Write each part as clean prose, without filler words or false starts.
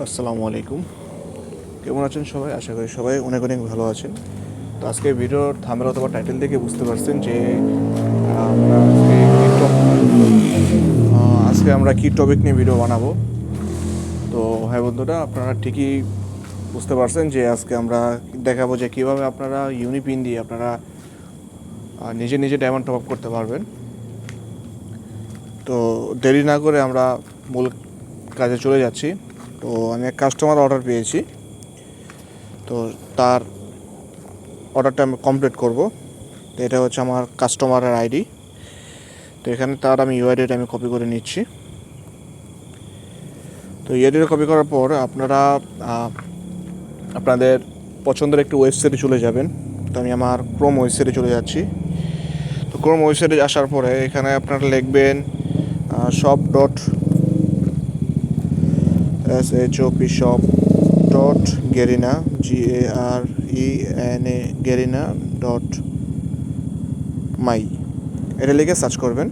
আসসালামু আলাইকুম। কেমন আছেন সবাই? আশা করি সবাই অনেক অনেক ভালো আছেন। তো আজকে ভিডিওর থাম্বনেল অথবা টাইটেল দেখে বুঝতে পারছেন যে আমরা আজকে আমরা কি টপিক নিয়ে ভিডিও বানাবো। তো ভাই বন্ধুরা, আপনারা ঠিকই বুঝতে পারছেন যে আজকে আমরা দেখাবো যে কীভাবে আপনারা ইউনিপিন দিয়ে আপনারা নিজে নিজে ডায়মন্ড টপ আপ করতে পারবেন। তো দেরি না করে আমরা মূল কাজে চলে যাচ্ছি। তো আমি এক কাস্টমার অর্ডার পেয়েছি, তো তার অর্ডারটা আমি কমপ্লিট করব। তো এটা হচ্ছে আমার কাস্টমারের আইডি। তো এখানে তার আমি ইউআইডিটা আমি কপি করে নিচ্ছি। তো ইউআইডিটা কপি করার পর আপনারা আপনাদের পছন্দের একটি ওয়েবসাইটে চলে যাবেন। তো আমি আমার ক্রোম ওয়েবসাইটে চলে যাচ্ছি। তো ক্রোম ওয়েবসাইটে আসার পরে এখানে আপনারা লিখবেন shop.garena garena.my এটা লিখে সার্চ করবেন।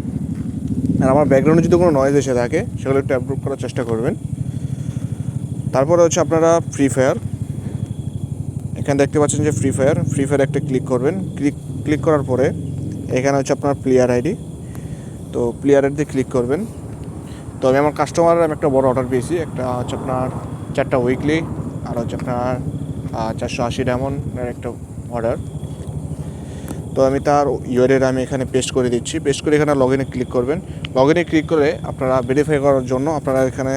আর আমার ব্যাকগ্রাউন্ডে যদি কোনো নয়েজ এসে থাকে সেগুলো একটু অ্যাপ্রুভ করার চেষ্টা করবেন। তারপরে হচ্ছে আপনারা ফ্রি ফায়ার, এখানে দেখতে পাচ্ছেন যে ফ্রি ফায়ার একটা ক্লিক করবেন। ক্লিক করার পরে এখানে হচ্ছে আপনার প্লেয়ার আইডি। তো প্লেয়ার আইডিতে ক্লিক করবেন। তো আমি আমার কাস্টমারের আমি একটা বড় অর্ডার পেয়েছি। একটা হচ্ছে আপনার 4টা উইকলি, আর হচ্ছে আপনার 480 ডায়মন্ডের একটা অর্ডার। তো আমি তার ইউআরএল আমি এখানে পেস্ট করে দিচ্ছি। পেস্ট করে এখানে লগ ইনে ক্লিক করবেন। লগ ইনে ক্লিক করে আপনারা ভেরিফাই করার জন্য আপনারা এখানে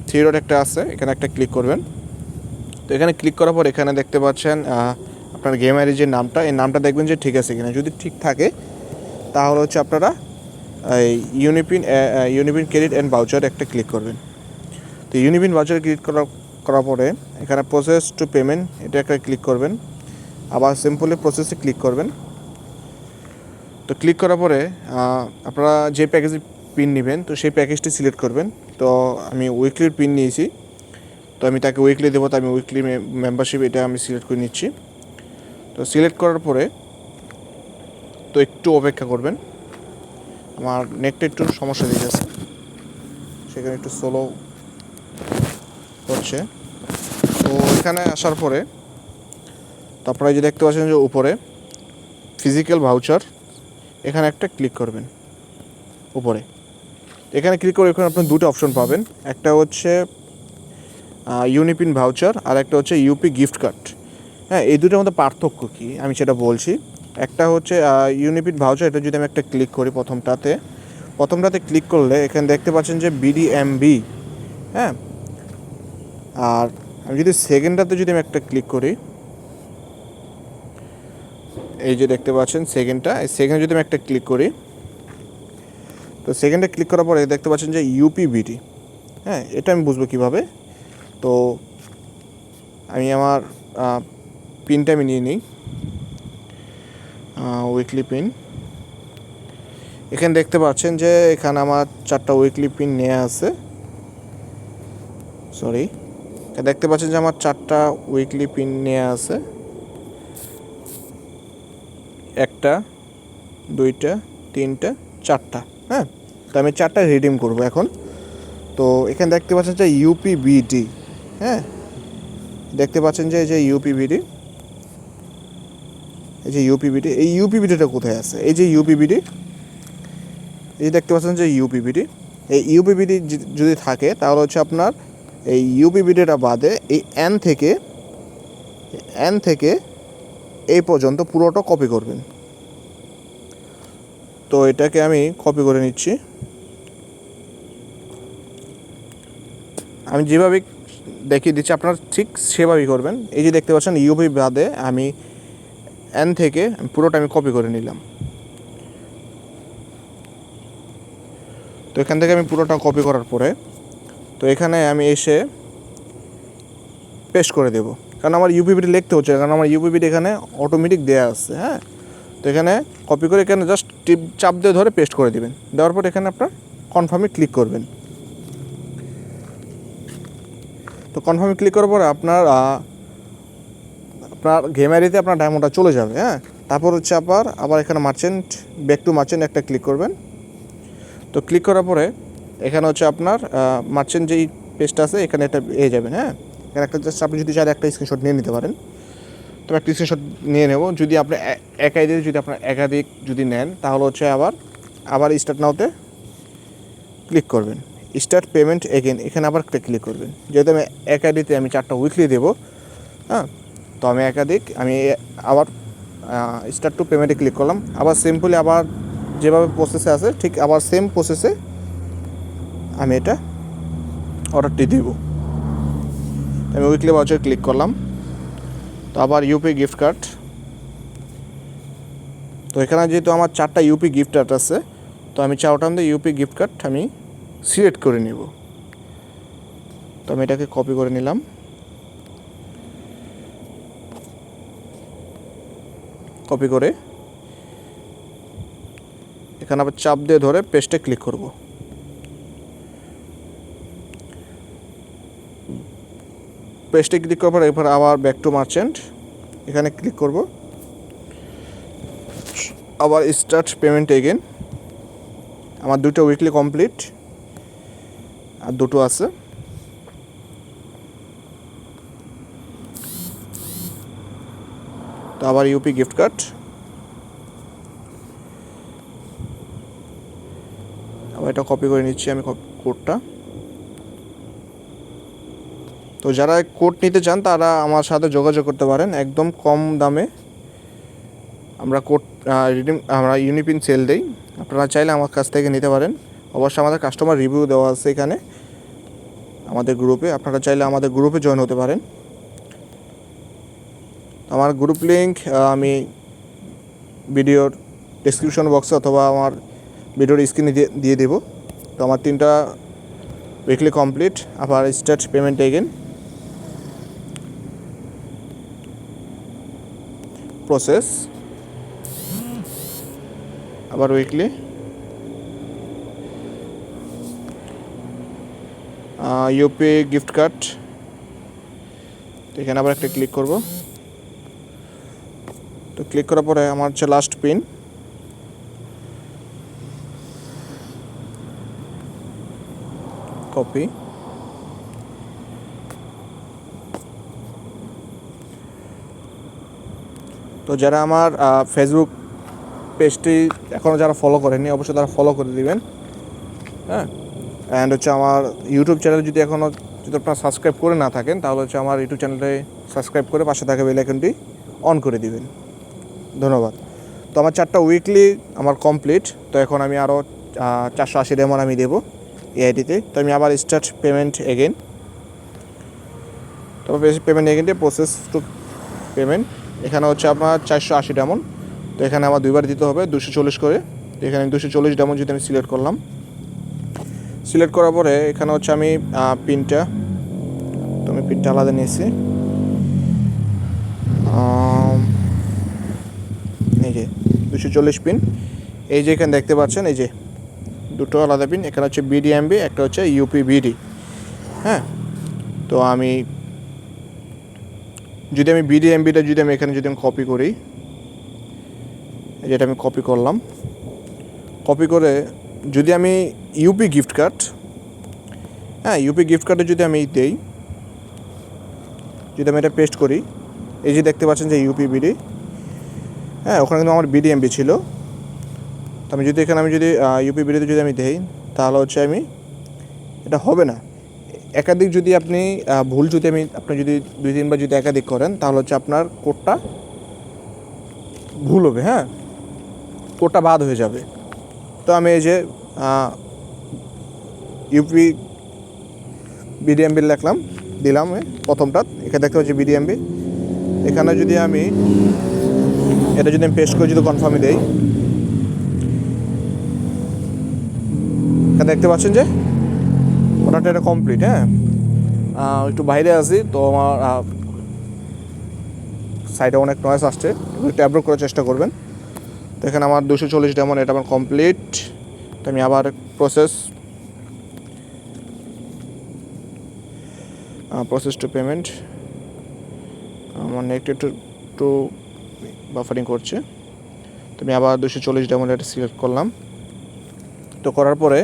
3 ডট একটা আছে, এখানে একটা ক্লিক করবেন। তো এখানে ক্লিক করার পর এখানে দেখতে পাচ্ছেন আপনার গেম আইডি যে নামটা, এই নামটা দেখবেন যে ঠিক আছে কিনা। যদি ঠিক থাকে তাহলে হচ্ছে আপনারা এই ইউনিপিন ক্রেডিট অ্যান্ড ভাউচার একটা ক্লিক করবেন। তো ইউনিপিন ভাউচার ক্লিক করার পরে এখানে প্রসেস টু পেমেন্ট এটা একটা ক্লিক করবেন। আবার সিম্পলি প্রসেসে ক্লিক করবেন। তো ক্লিক করার পরে আপনারা যে প্যাকেজের পিন নেবেন তো সেই প্যাকেজটি সিলেক্ট করবেন। তো আমি উইকলির পিন নিয়েছি, তো আমি তাকে উইকলি দেবো। তো আমি উইকলি মেম্বারশিপ এটা আমি সিলেক্ট করে নিচ্ছি। তো সিলেক্ট করার পরে তো একটু অপেক্ষা করবেন। আমার নেটটা একটু সমস্যা দিয়ে যাচ্ছে, সেখানে একটু স্লো হচ্ছে। তো এখানে আসার পরে তো আপনারা যে দেখতে পাচ্ছেন যে উপরে ফিজিক্যাল ভাউচার, এখানে একটা ক্লিক করবেন উপরে। এখানে ক্লিক করে এখানে আপনি দুটো অপশন পাবেন। একটা হচ্ছে ইউনিপিন ভাউচার, আর একটা হচ্ছে ইউপি গিফট কার্ড। হ্যাঁ, এই দুটোর মধ্যে পার্থক্য কী আমি সেটা বলছি। একটা হচ্ছে ইউনিপিন ভাউচার, এটা যদি আমি একটা ক্লিক করি প্রথমটাতে ক্লিক করলে এখানে দেখতে পাচ্ছেন যে বিডিএমবি। হ্যাঁ, আর আমি যদি সেকেন্ডটাতে যদি আমি একটা ক্লিক করি, এই যে দেখতে পাচ্ছেন সেকেন্ডটা, এই সেকেন্ডে যদি আমি একটা ক্লিক করি, তো সেকেন্ডে ক্লিক করার পরে দেখতে পাচ্ছেন যে ইউপিবিডি। হ্যাঁ, এটা আমি বুঝবো কীভাবে। তো আমি আমার পিনটা আমি নিয়ে নিই, উইকলি পিন। এখানে দেখতে পাচ্ছেন যে এখানে আমার 4টা উইকলি পিন নেওয়া আছে। সরি, দেখতে পাচ্ছেন যে আমার 4টা উইকলি পিন নেওয়া আছে, 1টা 2টা 3টা 4টা। হ্যাঁ, তো আমি 4টা রিডিম করব এখন। তো এখানে দেখতে পাচ্ছেন যে ইউপিবিডি। হ্যাঁ, দেখতে পাচ্ছেন যে এই যে ইউপিবিডি, এই ইউপিবিডিটা কোথায় আছে? এই যে ইউপিবিডি, এই দেখতে পাচ্ছেন যে ইউপিবিডি। এই ইউপিবিডি যদি থাকে তাহলে হচ্ছে আপনার এই ইউপিবিডিটা বাদে এই এন থেকে এই পর্যন্ত পুরোটা কপি করবেন। তো এটাকে আমি কপি করে নিচ্ছি। আমি যেভাবে দেখিয়ে দিচ্ছি আপনারা ঠিক সেভাবেই করবেন। এই যে দেখতে পাচ্ছেন ইউপি বাদে আমি এন থেকে পুরোটা আমি কপি করে নিলাম। তো এখান থেকে আমি পুরোটা কপি করার পরে তো এখানে আমি এসে পেস্ট করে দেবো, কারণ আমার ইউপিবিটি লিখতে হচ্ছে, কারণ আমার ইউপিবিটি এখানে অটোমেটিক দেওয়া আছে। হ্যাঁ, তো এখানে কপি করে এখানে জাস্ট চাপ দিয়ে ধরে পেস্ট করে দেবেন। দেওয়ার পর এখানে আপনার কনফার্মে ক্লিক করবেন। তো কনফার্মে ক্লিক করার পরে আপনার গেম আইডিতে আপনার ডায়মন্ডটা চলে যাবে। হ্যাঁ, তারপর হচ্ছে আবার এখানে ব্যাক টু মার্চেন্ট একটা ক্লিক করবেন। তো ক্লিক করার পরে এখানে হচ্ছে আপনার মার্চেন্ট যেই পেস্ট আছে এখানে এটা পেয়ে যাবেন। হ্যাঁ, এখানে একটা জাস্ট আপনি যদি চান একটা স্ক্রিনশট নিয়ে নিতে পারেন। তো একটা স্ক্রিনশট নিয়ে নেব। যদি আপনি একাই দিয়ে যদি আপনার একাধিক যদি নেন তাহলে হচ্ছে আবার স্টার্ট নাওতে ক্লিক করবেন, স্টার্ট পেমেন্ট এগেন এখানে আবার ক্লিক করবেন। যেহেতু আমি এক আইডিতে আমি 4টা উইকলি দেবো, হ্যাঁ, তো আমি আমি আবার স্টার্ট টু পেমেন্টে ক্লিক করলাম। আবার সিম্পলি আবার যেভাবে প্রসেসে আছে ঠিক আবার সেম প্রসেসে আমি এটা অর্ডারটি দিব। আমি উইকলি ভাউচার ক্লিক করলাম। তো আবার ইউপি গিফট কার্ড, তো এখানে যেহেতু আমার 4টা ইউপি গিফট কার্ড আছে, তো আমি চাওটাম দিয়ে ইউপি গিফট কার্ড আমি সিলেক্ট করে নেব। তো আমি এটাকে কপি করে নিলাম, কপি করে এখানে আবার চাপ দিয়ে ধরে পেস্টে ক্লিক করব। পেস্টে ক্লিক করার পর এরপর আবার ব্যাক টু মার্চেন্ট এখানে ক্লিক করব। আবার স্টার্ট পেমেন্ট এগেন। আমার 2টা উইকলি কমপ্লিট আর 2টো আছে। তো আবার ইউপি গিফট কার্ড, আবার এটা কপি করে নিচ্ছি আমি কোডটা। তো যারা কোড নিতে চান তারা আমার সাথে যোগাযোগ করতে পারেন, একদম কম দামে আমরা কোড আমরা ইউনিপিন সেল দেই। আপনারা চাইলে আমার কাছ থেকে নিতে পারেন। অবশ্যই আমাদের কাস্টমার রিভিউ দেওয়া আছে এখানে আমাদের গ্রুপে, আপনারা চাইলে আমাদের গ্রুপে জয়েন হতে পারেন। আমার গ্রুপ লিঙ্ক আমি ভিডিওর ডেসক্রিপশন বক্সে অথবা আমার ভিডিওর স্ক্রিনে দিয়ে দেব। তো আমার 3টা উইকলি কমপ্লিট, আবার স্টার্ট পেমেন্ট এগেন, প্রসেস, আবার উইকলি, ইউপি গিফট কার্ড। তো এখানে আবার একটা ক্লিক করব। তো ক্লিক করার পরে আমার হচ্ছে লাস্ট পিন, কপি, তো যারা আমার ফেসবুক পেজটি এখনও যারা ফলো করেননি অবশ্যই তারা ফলো করে দিবেন। হ্যাঁ, অ্যান্ড হচ্ছে আমার ইউটিউব চ্যানেল যদি এখনও যদি আপনারা সাবস্ক্রাইব করে না থাকেন তাহলে হচ্ছে আমার ইউটিউব চ্যানেলে সাবস্ক্রাইব করে পাশে থাকা বেল আইকনটি অন করে দিবেন। ধন্যবাদ। তো আমার 4টা উইকলি আমার কমপ্লিট। তো এখন আমি আরও 480 ডায়মন্ড আমি দেবো এই আইডিতে। তো আমি আবার স্টার্ট পেমেন্ট এগেন, তারপর পেমেন্ট এগেন দিয়ে প্রসেস টু পেমেন্ট। এখানে হচ্ছে আপনার 480 ডায়মন্ড। তো এখানে আমার 2বার দিতে হবে 240 করে। তো এখানে 240 ডায়মন্ড যদি আমি সিলেক্ট করলাম, সিলেক্ট করার পরে এখানে হচ্ছে আমি পিনটা, তো আমি পিনটা আলাদা নিয়েছি। এই যে 240 পিন, এই যে এখানে দেখতে পাচ্ছেন এই যে 2টো আলাদা পিন, এখানে হচ্ছে বিডিএমবি, একটা হচ্ছে ইউপিবিডি। হ্যাঁ, তো আমি যদি আমি বিডিএমবিটা যদি আমি এখানে যদি আমি কপি করি, যেটা আমি কপি করলাম, কপি করে যদি আমি ইউপি গিফট কার্ড, হ্যাঁ ইউপি গিফট কার্ডে যদি আমি দেই, যদি আমি এটা পেস্ট করি, এই যে দেখতে পাচ্ছেন যে ইউপিবিডি, হ্যাঁ ওখানে কিন্তু আমার বিডিএমবি ছিল। তো আমি যদি এখানে আমি যদি ইউপিবিডিতে যদি আমি দেই তাহলে হচ্ছে আমি এটা হবে না। একাধিক যদি আপনি ভুল যদি আপনি যদি 2-3বার যদি একাধিক করেন তাহলে হচ্ছে আপনার কোডটা ভুল হবে। হ্যাঁ, কোডটা বাদ হয়ে যাবে। তো আমি এই যে ইউপি বিডিএমবি লিখলাম, দিলাম প্রথমটা, এখানে দেখতে পাচ্ছি বিডিএমবি। এখানে যদি আমি এটা যদি আমি পেস্ট করে যদি কনফার্মে দেই, এখানে দেখতে পাচ্ছেন যে অর্ডারটা এটা কমপ্লিট। হ্যাঁ, একটু বাইরে আছি তো আমার সাইডে অনেক নয়েজ আসছে, একটু অ্যাভয়েড করার চেষ্টা করবেন। তো এখানে আমার 240 ডায়মন্ড এটা আমার কমপ্লিট। তো আমি আবার প্রসেস টু পেমেন্ট, আমার নেট একটু বাফারিং করছে। তো আমি আবার 240 ডায়মন্ড এটা সিলেক্ট করলাম। তো করার পরে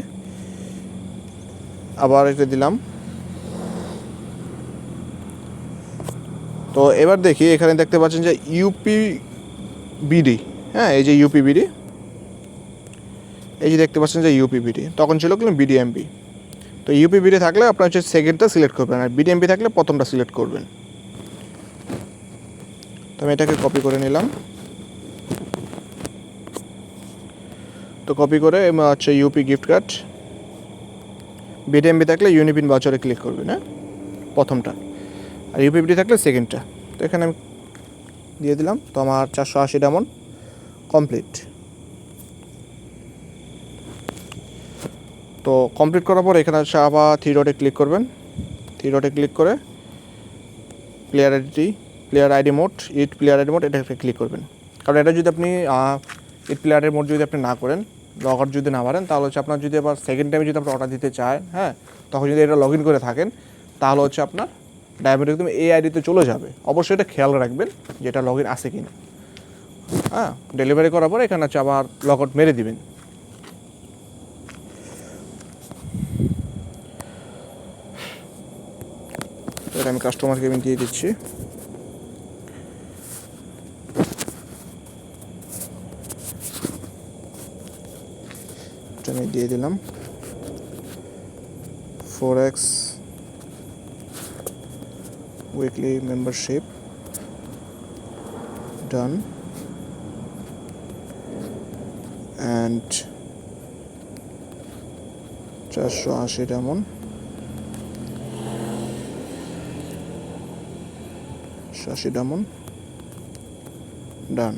আবার এটা দিলাম তো এবার দেখি এখানে দেখতে পাচ্ছেন যে ইউপি বিডি, হ্যাঁ এই যে ইউপি বিডি, এই যে দেখতে পাচ্ছেন যে ইউপি বিডি, তখন ছিল কি বিডিএমবি। তো ইউপি বিডি থাকলে আপনার হচ্ছে সেকেন্ডটা সিলেক্ট করবেন, আর বিডিএমবি থাকলে প্রথমটা সিলেক্ট করবেন। তো আমি এটাকে কপি করে নিলাম। তো কপি করে হচ্ছে ইউপি গিফট কার্ড, বিডিএমবি থাকলে ইউনিপিন ভাউচারে ক্লিক করবেন, হ্যাঁ প্রথমটা, আর ইউপিবিডি থাকলে সেকেন্ডটা। তো এখানে আমি দিয়ে দিলাম। তো আমার 480 ডায়মন্ড কমপ্লিট। তো কমপ্লিট করার পর এখানে হচ্ছে আবার 3 ডটে ক্লিক করবেন। 3 ডটে ক্লিক করে প্লেয়ার আইডি মোড, ইট প্লেয়ার আইডি মোড, এটাকে ক্লিক করবেন। কারণ এটা যদি আপনি ইট প্লেয়ারের মোড যদি আপনি না করেন, লগ আউট যদি না মারেন, তাহলে হচ্ছে আপনার যদি আবার সেকেন্ড টাইমে যদি আপনি অর্ডার দিতে চান, হ্যাঁ তখন যদি এটা লগ ইন করে থাকেন, তাহলে হচ্ছে আপনার ডায়মন্ড একদম এই আইডিতে চলে যাবে। অবশ্যই এটা খেয়াল রাখবেন যে এটা লগ ইন আছে কি না। হ্যাঁ ডেলিভারি করার পরে এখানে হচ্ছে আবার লগ আউট মেরে দিবেন। এটা আমি কাস্টমারকে আমি দিয়ে দিচ্ছি। এটা আমি দিয়ে দিলাম 4x weekly membership, done. And 480 diamond, 80 diamond, done.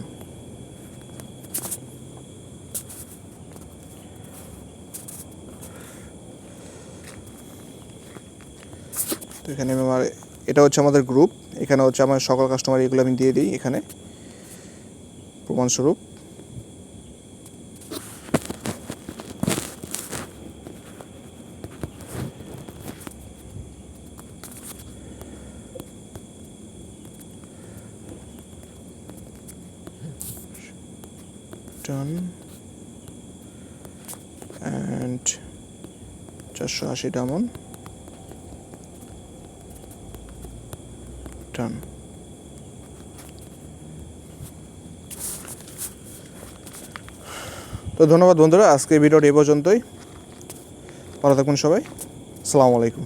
তো এখানে আমার এটা হচ্ছে আমাদের গ্রুপ, এখানে হচ্ছে আমার সকল কাস্টমার এগুলো আমি দিয়ে দিই এখানে প্রমাণস্বরূপ। ডান। And 480 diamond, done. তো ধন্যবাদ বন্ধুরা, আজকে ভিডিওটি এই পর্যন্তই। ভালো থাকবেন সবাই, আসসালামু আলাইকুম।